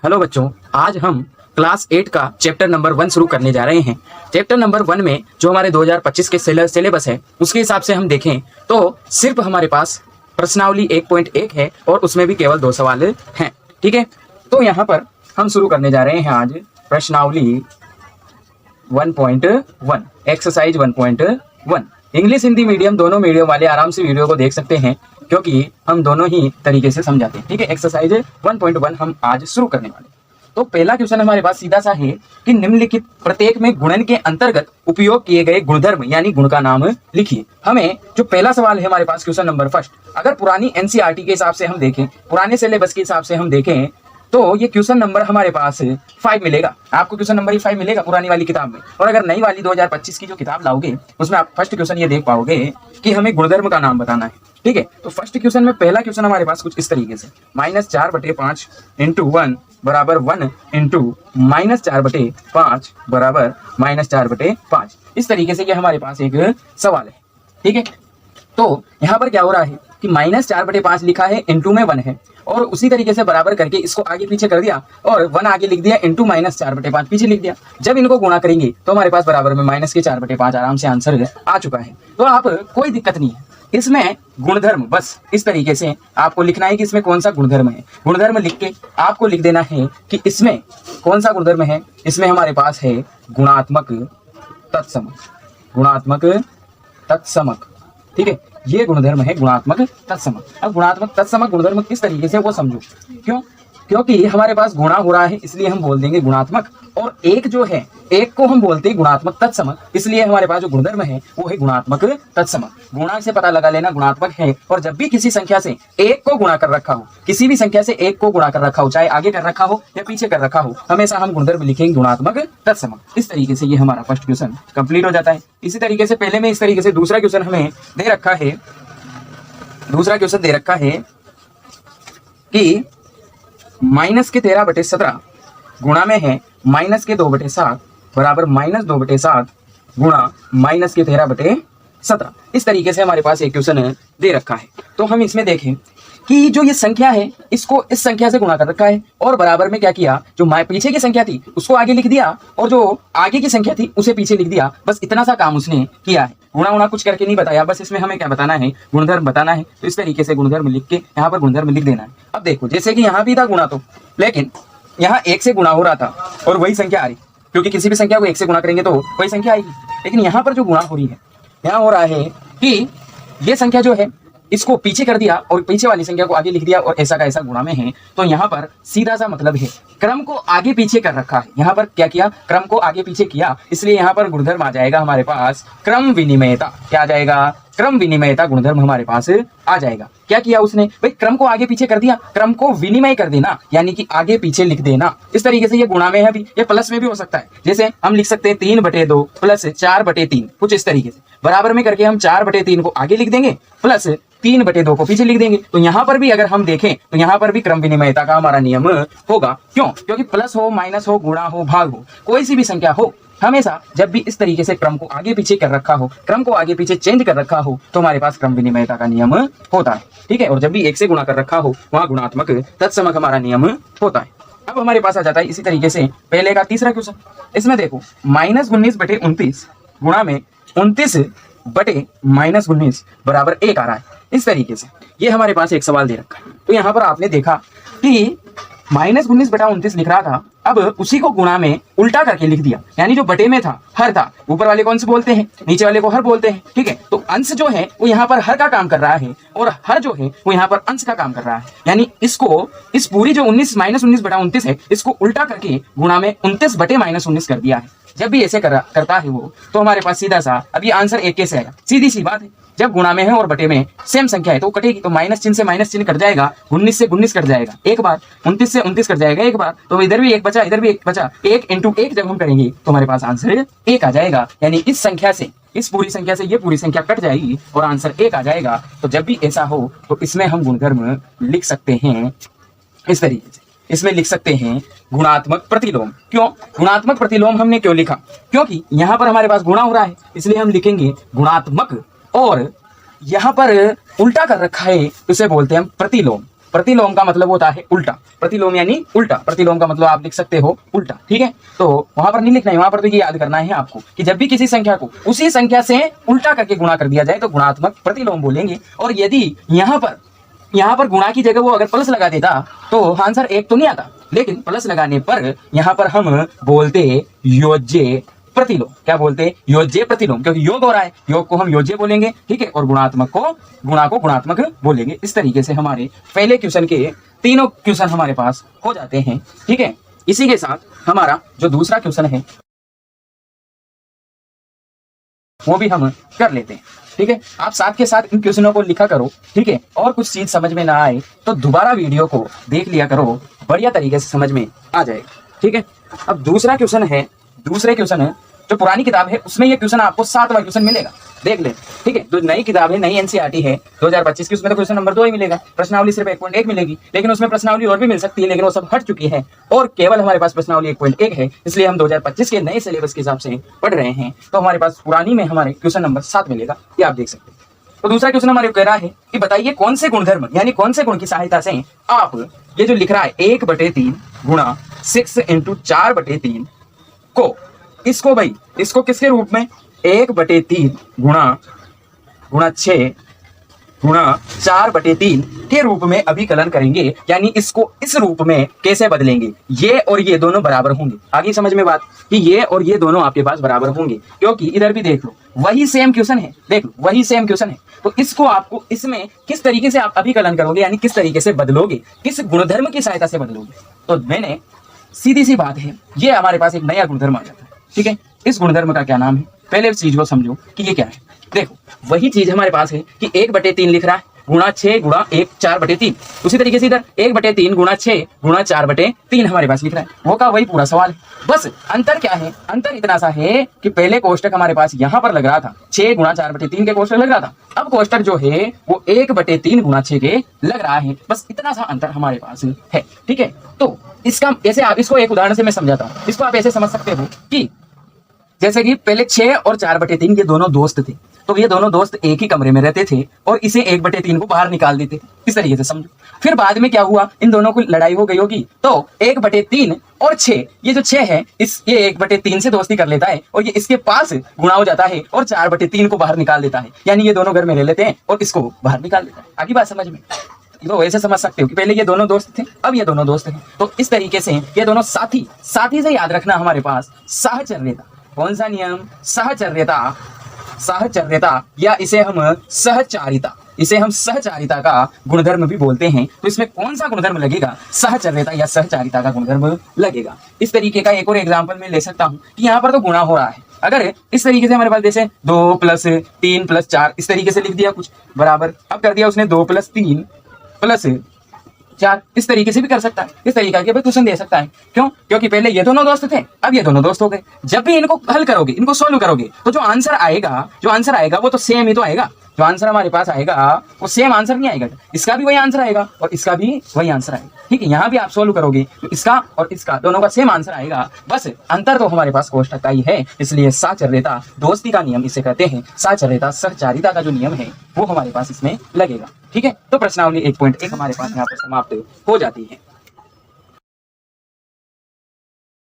Hello बच्चों, आज हम क्लास 8 का चैप्टर नंबर 1 शुरू करने जा रहे हैं। चैप्टर नंबर 1 में जो हमारे 2025 के सिलेबस है उसके हिसाब से हम देखें तो सिर्फ हमारे पास प्रश्नावली 1.1 है और उसमें भी केवल 2 सवाल हैं। ठीक है, तो यहाँ पर हम शुरू करने जा रहे हैं आज प्रश्नावली 1.1 एक्सरसाइज 1.1। इंग्लिश हिंदी मीडियम दोनों मीडियम वाले आराम से वीडियो को देख सकते हैं क्योंकि हम दोनों ही तरीके से समझाते हैं। ठीक है, एक्सरसाइज 1.1 हम आज शुरू करने वाले। तो पहला क्वेश्चन हमारे पास सीधा सा है कि निम्नलिखित प्रत्येक में गुणन के अंतर्गत उपयोग किए गए गुणधर्म यानी गुण का नाम लिखिए। हमें जो पहला सवाल है हमारे पास क्वेश्चन नंबर फर्स्ट, अगर पुरानी एनसीईआरटी के हिसाब से हम देखें, पुराने सिलेबस के हिसाब से हम देखें तो ये क्वेश्चन नंबर हमारे पास 5 मिलेगा। आपको क्वेश्चन नंबर 5 मिलेगा पुरानी वाली किताब में। और अगर नई वाली 2025 की जो किताब लाओगे उसमें आप फर्स्ट क्वेश्चन ये देख पाओगे कि हमें गुणधर्म का नाम बताना है। ठीक है, तो फर्स्ट क्वेश्चन में पहला क्वेश्चन हमारे पास कुछ इस तरीके से -4/5 × 1 बराबर 1 × -4/5 बराबर -4/5। इस तरीके से ये हमारे पास एक सवाल है। ठीक है, तो यहाँ पर क्या हो रहा है कि -4/5 लिखा है, इंटू में 1 है और उसी तरीके से बराबर करके इसको आगे पीछे कर दिया और 1 आगे लिख दिया इंटू -4/5 पीछे लिख दिया। जब इनको गुणा करेंगे तो हमारे पास बराबर में -4/5 आराम से आंसर आ चुका है। तो आप कोई दिक्कत नहीं है इसमें गुणधर्म, बस इस तरीके से आपको लिखना है कि इसमें कौन सा गुणधर्म है। गुणधर्म लिख के आपको लिख देना है कि इसमें कौन सा गुणधर्म है। इसमें हमारे पास है गुणात्मक तत्समक, गुणात्मक तत्समक। ठीक है, ये गुणधर्म है गुणात्मक तत्समक। अब गुणात्मक तत्समक गुणधर्म किस तरीके से वो समझो। क्यों? क्योंकि हमारे पास गुणा हो रहा है इसलिए हम बोल देंगे गुणात्मक, और एक जो है एक को हम बोलते हैं गुणात्मक तत्समक, इसलिए हमारे पास जो गुणधर्म है वो है गुणात्मक तत्समक। गुणा से पता लगा लेना गुणात्मक है। और जब भी किसी संख्या से एक को गुणा कर रखा हो, किसी भी संख्या से एक को गुणा कर रखा हो, चाहे आगे कर रखा हो या पीछे कर रखा हो, हमेशा हम गुणधर्म लिखेंगे गुणात्मक तत्समक। इस तरीके से ये हमारा फर्स्ट क्वेश्चन कंप्लीट हो जाता है। इसी तरीके से पहले में इस तरीके से दूसरा क्वेश्चन हमें दे रखा है, दूसरा क्वेश्चन दे रखा है कि -13/17 गुणा में है -2/7 बराबर -2/7 गुणा -13/17। इस तरीके से हमारे पास एक क्वेश्चन दे रखा है। तो हम इसमें देखें कि जो ये संख्या है इसको इस संख्या से गुणा कर रखा है और बराबर में क्या किया, जो पीछे की संख्या थी उसको आगे लिख दिया और जो आगे की संख्या थी उसे पीछे लिख दिया। बस इतना सा काम उसने किया है, गुणा कुछ करके नहीं बताया। बस इसमें हमें क्या बताना है, गुणधर्म बताना है। तो इस तरीके से गुणधर्म लिख के यहाँ पर गुणधर्म लिख देना है। अब देखो जैसे कि यहाँ भी था गुणा, तो लेकिन यहाँ 1 से गुणा हो रहा था और वही संख्या आ रही, क्योंकि किसी भी संख्या को 1 से गुणा करेंगे तो वही संख्या आएगी। लेकिन यहाँ पर जो गुणा हो रही है, यहाँ हो रहा है कि ये संख्या जो है इसको पीछे कर दिया और पीछे वाली संख्या को आगे लिख दिया और ऐसा का ऐसा गुणा में है। तो यहाँ पर सीधा सा मतलब है क्रम को आगे पीछे कर रखा है। यहाँ पर क्या किया, क्रम को आगे पीछे किया, इसलिए यहाँ पर गुणधर्म आ जाएगा हमारे पास क्रम विनिमयता। क्या आ जाएगा, क्रम विनिमयता गुणधर्म हमारे पास आ जाएगा। क्या किया उसने भाई, क्रम को आगे पीछे कर दिया, क्रम को विनिमय कर देना यानी कि आगे पीछे लिख देना। इस तरीके से ये गुणा में है भी, ये प्लस में भी हो सकता है। जैसे हम लिख सकते हैं 3/2 प्लस 4/3, कुछ इस तरीके से बराबर में करके हम 4/3 को आगे लिख देंगे प्लस 3/2 को पीछे लिख देंगे। तो यहाँ पर भी अगर हम देखें तो यहाँ पर भी क्रम विनिमयता का हमारा नियम होगा। क्यों? क्योंकि प्लस हो, माइनस हो, गुणा हो, भाग हो, कोई सी भी संख्या हो, हमेशा जब भी इस तरीके से क्रम को आगे पीछे कर रखा हो, क्रम को आगे पीछे चेंज कर रखा हो, तो हमारे पास क्रम विनिमयता का नियम होता है। ठीक है, और जब भी 1 से गुणा कर रखा हो वहां गुणात्मक तत्समक हमारा नियम होता है। अब हमारे पास आ जाता है इसी तरीके से पहले का तीसरा क्वेश्चन। इसमें देखो -19/29 गुणा में 29/-19 बराबर 1 आ रहा है। इस तरीके से ये हमारे पास एक सवाल दे रखा है। तो यहाँ पर आपने देखा कि -19/29 लिख रहा था, अब उसी को गुणा में उल्टा करके लिख दिया, यानी जो बटे में था हर था, ऊपर वाले कौन से बोलते हैं, नीचे वाले को हर बोलते हैं। ठीक है, तो अंश जो है वो यहाँ पर हर का काम कर रहा है और हर जो है वो यहाँ पर अंश का काम कर रहा है। यानी इसको इस पूरी जो -19/29 है इसको उल्टा करके गुणा में 29/-19 कर दिया है। जब भी ऐसे करता है वो, तो हमारे पास सीधा सा अभी आंसर 1 कैसे आएगा, सीधी सी बात है। जब गुणा में है और बटे में सेम संख्या है तो कटेगी, तो माइनस चिन्ह से माइनस चिन्ह कट जाएगा, 19 से 19 कट जाएगा एक बार, 29 से 29 कट जाएगा एक बार, तो इधर भी 1 बचा इधर भी 1 बचा, 1 × 1 जब हम करेंगे तो हमारे पास आंसर 1 आ जाएगा। यानी इस संख्या से, इस पूरी संख्या से ये पूरी संख्या कट जाएगी और आंसर 1 आ जाएगा। तो जब भी ऐसा हो तो इसमें हम गुणधर्म लिख सकते हैं इस तरीके से। इसमें लिख सकते हैं गुणात्मक प्रतिलोम। क्यों गुणात्मक प्रतिलोम हमने क्यों लिखा, क्योंकि यहाँ पर हमारे पास गुणा हो रहा है इसलिए हम लिखेंगे गुणात्मक, और यहाँ पर उल्टा कर रखा है उसे बोलते हैं हम प्रतिलोम। प्रतिलोम का मतलब होता है उल्टा, प्रतिलोम यानी उल्टा, प्रतिलोम का मतलब आप लिख सकते हो उल्टा, ठीक है। तो वहां पर नहीं लिखना है, वहां पर तो ये याद करना है आपको कि जब भी किसी संख्या को उसी संख्या से उल्टा करके गुणा कर दिया जाए तो गुणात्मक प्रतिलोम बोलेंगे। और यदि यहाँ पर गुणा की जगह वो अगर प्लस लगा देता तो आंसर एक तो नहीं आता, लेकिन प्लस लगाने पर यहाँ पर हम बोलते योज्य प्रतिलोम। क्या बोलते? योज्य प्रतिलोम, क्योंकि योग हो रहा है, योग को हम योज्य बोलेंगे, ठीक है, और गुणात्मक को गुणात्मक बोलेंगे। इस तरीके से हमारे पहले क्वेश्चन के तीनों क्वेश्चन हमारे पास हो जाते हैं, ठीक है। इसी के साथ हमारा जो दूसरा क्वेश्चन है वो भी हम कर लेते हैं, ठीक है। आप साथ के साथ इन क्वेश्चनों को लिखा करो, ठीक है। और कुछ चीज समझ में ना आए तो दोबारा वीडियो को देख लिया करो, बढ़िया तरीके से समझ में आ जाएगा, ठीक है। अब दूसरे क्वेश्चन जो पुरानी किताब है उसमें ये क्वेश्चन आपको 7वां क्वेश्चन मिलेगा, देख ले, ठीक है। जो नई किताब है, नई एनसीईआरटी है 2025 की, उसमें तो क्वेश्चन नंबर 2 ही मिलेगा, प्रश्नावली सिर्फ 1.1 मिलेगी, लेकिन उसमें प्रश्नावली और भी मिल सकती है, लेकिन वो सब हट चुकी है और केवल हमारे पास प्रश्नावली 1.1 है। इसलिए हम 2025 के नए सिलेबस के हिसाब से पढ़ रहे हैं, तो हमारे पास पुरानी में हमारे क्वेश्चन नंबर 7 मिलेगा, ये आप देख सकते हैं। तो दूसरा क्वेश्चन हमारे कह रहा है कि बताइए कौन से गुणधर्म यानी कौन से गुण की सहायता से आप ये जो लिख रहा है 1/3 गुणा 6 × 4/3 को इसको किसके रूप में 1/3 गुणा 6 गुणा 4/3 के रूप में अभिकलन करेंगे, यानी इसको इस रूप में कैसे बदलेंगे। ये और ये दोनों बराबर होंगे, आगे समझ में बात कि ये और ये दोनों आपके पास बराबर होंगे, क्योंकि इधर भी देख लो वही सेम क्वेश्चन है, देख लो वही सेम क्वेश्चन है। तो इसको आपको इसमें किस तरीके से आप अभिकलन करोगे, यानी किस तरीके से बदलोगे, किस गुणधर्म की सहायता से बदलोगे। तो मैंने सीधी सी बात है, ये हमारे पास एक नया गुणधर्म आ जाता है, ठीक है। इस गुणधर्म का क्या नाम है, पहले इस चीज को समझो कि ये क्या है। देखो वही चीज हमारे पास है कि 1/3 लिख रहा है गुणा 6 गुणा 1 4/3, उसी तरीके से इधर 1/3 गुणा 6 गुणा 4/3 हमारे पास लिख रहा है, वो का वही पूरा सवाल है। बस अंतर क्या है, अंतर इतना सा है कि पहले कोष्टक हमारे पास यहाँ पर लग रहा था 6 गुणा 4/3 के कोष्टक लग रहा था, अब कोष्टक जो है वो 1/3 गुणा 6 के लग रहा है, बस इतना सा अंतर हमारे पास है, ठीक है। तो इसका ऐसे आप इसको एक उदाहरण से मैं समझाता हूँ, इसको आप ऐसे समझ सकते हो कि जैसे कि पहले 6 और 4/3 ये दोनों दोस्त थे, तो ये दोनों दोस्त एक ही कमरे में रहते थे और इसे 1/3 को बाहर निकाल देते, इस तरीके से समझो। फिर बाद में क्या हुआ, इन दोनों को लड़ाई हो गई होगी, तो 1/3 और 6, ये जो 6 है ये 1/3 से दोस्ती कर लेता है और ये इसके पास गुणा हो जाता है और 4/3 को बाहर निकाल देता है, यानी ये दोनों घर में रह लेते हैं और इसको बाहर निकाल देता है। आगे बात समझ में, तो ऐसे समझ सकते हो कि पहले ये दोनों दोस्त थे, अब ये दोनों दोस्त हैं, तो इस तरीके से ये दोनों साथी से याद रखना हमारे पास साहचर्यता, कौन सा नियम, साहचर्यता या इसे हम सहचारिता का गुणधर्म भी बोलते हैं। तो इसमें कौन सा गुणधर्म लगेगा, सहचर्यता या सहचारिता का गुणधर्म लगेगा। इस तरीके का एक और एग्जांपल मैं ले सकता हूं कि यहाँ पर तो गुणा हो रहा है, अगर इस तरीके से हमारे पास जैसे 2 + 3 + 4 इस तरीके से लिख दिया कुछ बराबर, अब कर दिया उसने 2 + 3 + 4, इस तरीके से भी कर सकता है, इस तरीके के क्वेश्चन दे सकता है। क्यों? क्योंकि पहले ये दोनों दोस्त थे, अब ये दोनों दोस्त हो गए। जब भी इनको हल करोगे, इनको सोल्व करोगे, तो जो आंसर आएगा वो तो सेम ही तो आएगा। जो आंसर हमारे पास आएगा वो सेम आंसर नहीं आएगा, इसका भी वही आंसर आएगा और इसका भी वही आंसर आएगा, ठीक है। यहाँ भी आप सोल्व करोगे तो इसका और इसका दोनों का सेम आंसर आएगा, बस अंतर तो हमारे पास कोष्टक का ही है। इसलिए साहचर्यता दोस्ती का नियम इसे कहते हैं, साहचर्यता सहचारिता का जो नियम है वो हमारे पास इसमें लगेगा, ठीक है। तो प्रश्नावली 1.1 हमारे पास यहाँ पर समाप्त हो जाती है।